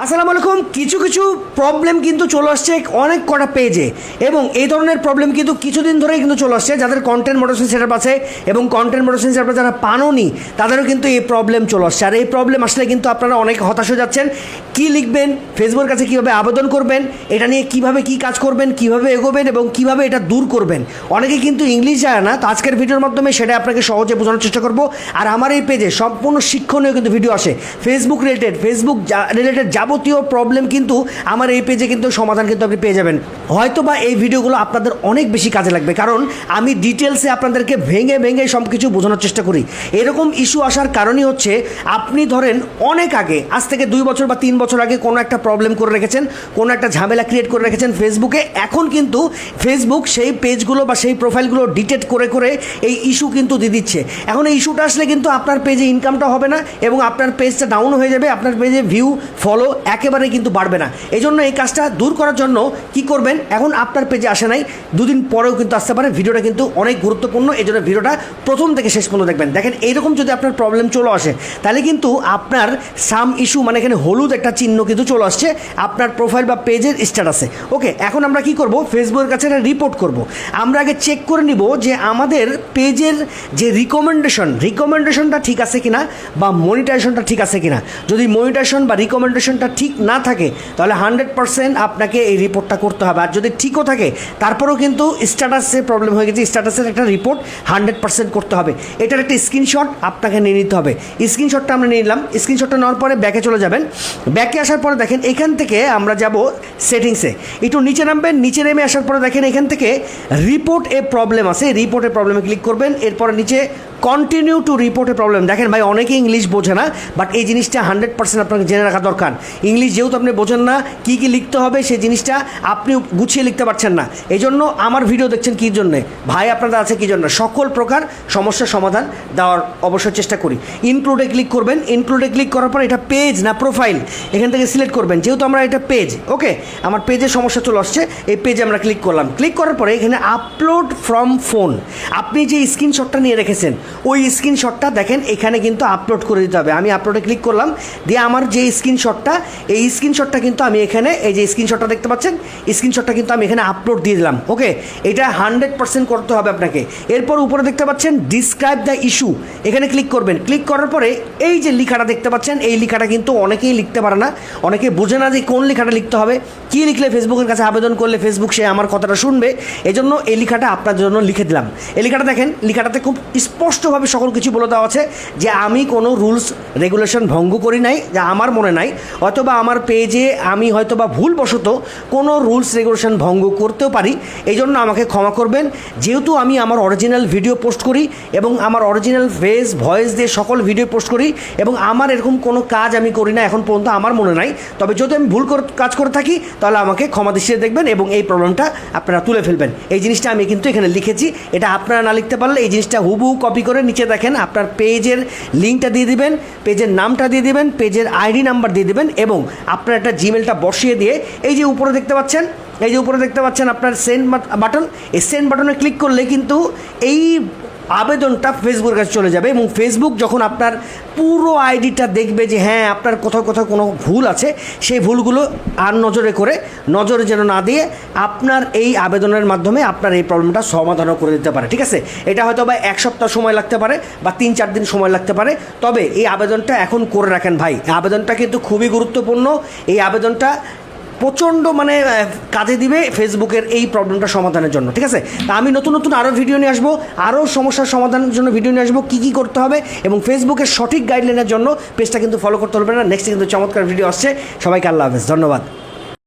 আসসালামু আলাইকুম। কিছু কিছু প্রবলেম কিন্তু চলে আসছে অনেক কটা পেজে, এবং এই ধরনের প্রবলেম কিন্তু কিছুদিন ধরেই কিন্তু চলে আসছে। যাদের কন্টেন্ট মডারেশন সেটআপ আছে এবং কন্টেন্ট মডারেশন সেটআপ যারা পানোনি তাদেরও কিন্তু এই প্রবলেম চলে আসছে। আর এই প্রবলেম আসলে কিন্তু আপনারা অনেক হতাশ হয়ে যাচ্ছেন। কী লিখবেন, ফেসবুকের কাছে কীভাবে আবেদন করবেন, এটা নিয়ে কীভাবে কী কাজ করবেন, কীভাবে এগোবেন এবং কীভাবে এটা দূর করবেন। অনেকে কিন্তু ইংলিশ জানে না, তো আজকের ভিডিওর মাধ্যমে সেটা আপনাকে সহজে বোঝানোর চেষ্টা করব। আর আমার এই পেজে সম্পূর্ণ শিক্ষণীয় কিন্তু ভিডিও আসে, ফেসবুক রিলেটেড যাবতীয় প্রবলেম কিন্তু আমার এই পেজে কিন্তু সমাধান কিন্তু আপনি পেয়ে যাবেন। হয়তো বা এই ভিডিওগুলো আপনাদের অনেক বেশি কাজে লাগবে, কারণ আমি ডিটেলসে আপনাদেরকে ভেঙে ভেঙে সব কিছু বোঝানোর চেষ্টা করি। এরকম ইস্যু আসার কারণই হচ্ছে, আপনি ধরেন অনেক আগে, আজ থেকে 2 বছর বা 3 বছর আগে কোনো একটা প্রবলেম করে রেখেছেন, কোনো একটা ঝামেলা ক্রিয়েট করে রেখেছেন ফেসবুকে। এখন কিন্তু ফেসবুক সেই পেজগুলো বা সেই প্রোফাইলগুলো ডিটেক্ট করে করে এই ইস্যু কিন্তু দিয়ে দিচ্ছে। এখন এই ইস্যুটা আসলে কিন্তু আপনার পেজে ইনকামটা হবে না এবং আপনার পেজটা ডাউন হয়ে যাবে, আপনার পেজে ভিউ ফলো একেবারে কিন্তু বাড়বে না। এই জন্য এই কাজটা দূর করার জন্য কি করবেন, এখন আপনার পেজে আসে নাই, 2 দিন পরেও কিন্তু আসতে পারে। ভিডিওটা কিন্তু অনেক গুরুত্বপূর্ণ, এই জন্য ভিডিওটা প্রথম থেকে শেষ পর্যন্ত দেখবেন। দেখেন, এইরকম যদি আপনার প্রবলেম চলে আসে তাহলে কিন্তু আপনার সাম ইস্যু, মানে এখানে হলুদ একটা চিহ্ন কিন্তু চলে আসছে আপনার প্রোফাইল বা পেজের স্ট্যাটাসে। ওকে, এখন আমরা কি করব, ফেসবুকের কাছে একটা রিপোর্ট করব। আমরা আগে চেক করে নিব যে আমাদের পেজের যে রিকমেন্ডেশনটা ঠিক আছে কিনা, বা মনিটাইজেশনটা ঠিক আছে কিনা। যদি মনিটাইজেশন বা রিকমেন্ডেশনটা ঠিক না থাকে তাহলে 100% আপনাকে এই রিপোর্টটা করতে হবে। আর যদি ঠিকও থাকে তারপরেও কিন্তু স্ট্যাটাসে প্রবলেম হয়ে গেছে, স্ট্যাটাসের একটা রিপোর্ট 100% করতে হবে। এটার একটা স্ক্রিনশট আপনাকে নিয়ে নিতে হবে। স্ক্রিনশটটা আমরা নিয়ে নিলাম। স্ক্রিনশটটা নেওয়ার পরে ব্যাকে চলে যাবেন। ব্যাকে আসার পরে দেখেন, এখান থেকে আমরা যাব সেটিংসে, একটু নিচে নামবেন। নিচে নেমে আসার পরে দেখেন এখান থেকে রিপোর্ট এ প্রবলেম আছে, রিপোর্টের প্রবলেমে ক্লিক করবেন। এরপরে নিচে কন্টিনিউ টু রিপোর্টের প্রবলেম। দেখেন ভাই, অনেকে ইংলিশ বোঝে না, বাট এই জিনিসটা 100% আপনাকে জেনে রাখা দরকার। ইংলিশ যেহেতু আপনি বোঝেন না, কী কী লিখতে হবে সেই জিনিসটা আপনি গুছিয়ে লিখতে পারছেন না। এই জন্য আমার ভিডিও দেখছেন কী জন্যে ভাই, আপনাদের আছে কী জন্য, সকল প্রকার সমস্যার সমাধান দেওয়ার অবশ্যই চেষ্টা করি। ইনক্লুডে ক্লিক করবেন। ইনক্লুডে ক্লিক করার পর এটা পেজ না প্রোফাইল, এখান থেকে সিলেক্ট করবেন। যেহেতু আমরা এটা পেজ, ওকে, আমার পেজের সমস্যা চলে আসছে, এই পেজে আমরা ক্লিক করলাম। ক্লিক করার পরে এখানে আপলোড ফ্রম ফোন, আপনি যে স্ক্রিনশটটা নিয়ে রেখেছেন ওই স্ক্রিনশটটা দেখেন এখানে কিন্তু আপলোড করে দিতে হবে। আমি আপলোডে ক্লিক করলাম, দিয়ে আমার যে স্ক্রিনশটটা, এই স্ক্রিনশটটা কিন্তু আমি এখানে, এই যে স্ক্রিনশটটা দেখতে পাচ্ছেন, স্ক্রিনশটটা কিন্তু আমি এখানে আপলোড দিয়ে দিলাম। ওকে, এটা 100% করতে হবে আপনাকে। এরপর উপরে দেখতে পাচ্ছেন ডিসক্রাইব দ্য ইস্যু, এখানে ক্লিক করবেন। ক্লিক করার পরে এই যে লেখাটা দেখতে পাচ্ছেন, এই লেখাটা কিন্তু অনেকেই লিখতে পারে না, অনেকে বোঝে না যে কোন লেখাটা লিখতে হবে, কী লিখলে ফেসবুকের কাছে আবেদন করলে ফেসবুক সে আমার কথাটা শুনবে। এই জন্য এই লেখাটা আপনার জন্য লিখে দিলাম। এই লেখাটা দেখেন, লেখাটাতে খুব স্পষ্টভাবে সকল কিছু বলে দেওয়া আছে যে আমি কোনো রুলস রেগুলেশন ভঙ্গ করি নাই, যা আমার মনে নাই, অথবা আমার পেজে আমি হয়তো বা ভুলবশত কোনো রুলস রেগুলেশন ভঙ্গ করতেও পারি, এই জন্য আমাকে ক্ষমা করবেন। যেহেতু আমি আমার অরিজিনাল ভিডিও পোস্ট করি এবং আমার অরিজিনাল ফেস ভয়েস দিয়ে সকল ভিডিও পোস্ট করি, এবং আমার এরকম কোনো কাজ আমি করি না এখন পর্যন্ত, আমার মনে নাই। তবে যদি আমি ভুল কাজ করে থাকি তাহলে আমাকে ক্ষমা দৃষ্টিতে দেখবেন এবং এই প্রবলেমটা আপনারা তুলে ফেলবেন। এই জিনিসটা আমি কিন্তু এখানে লিখেছি। এটা আপনারা না লিখতে পারলে এই জিনিসটা হুবহু কপি করে নিচে দেখেন আপনার পেজের লিঙ্কটা দিয়ে দিবেন, পেজের নামটা দিয়ে দিবেন, পেজের আইডি নাম্বার দিয়ে দিবেন, এবং আপনার একটা জিমেলটা বসিয়ে দিয়ে এই যে উপরে দেখতে পাচ্ছেন, এই যে উপরে দেখতে পাচ্ছেন আপনার সেন্ড বাটন, এই সেন্ড বাটনে ক্লিক করলে কিন্তু এই আবেদনটা ফেসবুকের কাছে চলে যাবে, এবং ফেসবুক যখন আপনার পুরো আইডিটা দেখবে যে হ্যাঁ আপনার কোথাও কোথাও কোনো ভুল আছে, সেই ভুলগুলো আর নজরে যেন না দিয়ে আপনার এই আবেদনের মাধ্যমে আপনার এই প্রবলেমটা সমাধানও করে দিতে পারে। ঠিক আছে, এটা হয়তো বা 1 সপ্তাহ সময় লাগতে পারে বা 3-4 দিন সময় লাগতে পারে, তবে এই আবেদনটা এখন করে রাখেন ভাই। আবেদনটা কিন্তু খুবই গুরুত্বপূর্ণ। এই আবেদনটা প্রচণ্ড কাজে দিবে ফেসবুকের এই প্রবলেমটা সমাধানের জন্য। ঠিক আছে, তা আমি নতুন নতুন আরও ভিডিও নিয়ে আসবো, আরও সমস্যার সমাধানের জন্য ভিডিও নিয়ে আসবো, কী করতে হবে, এবং ফেসবুকের সঠিক গাইডলাইনের জন্য পেজটা কিন্তু ফলো করতে হবে না। নেক্সট কিন্তু চমৎকার ভিডিও আসছে। সবাইকে আল্লাহ হাফেজ, ধন্যবাদ।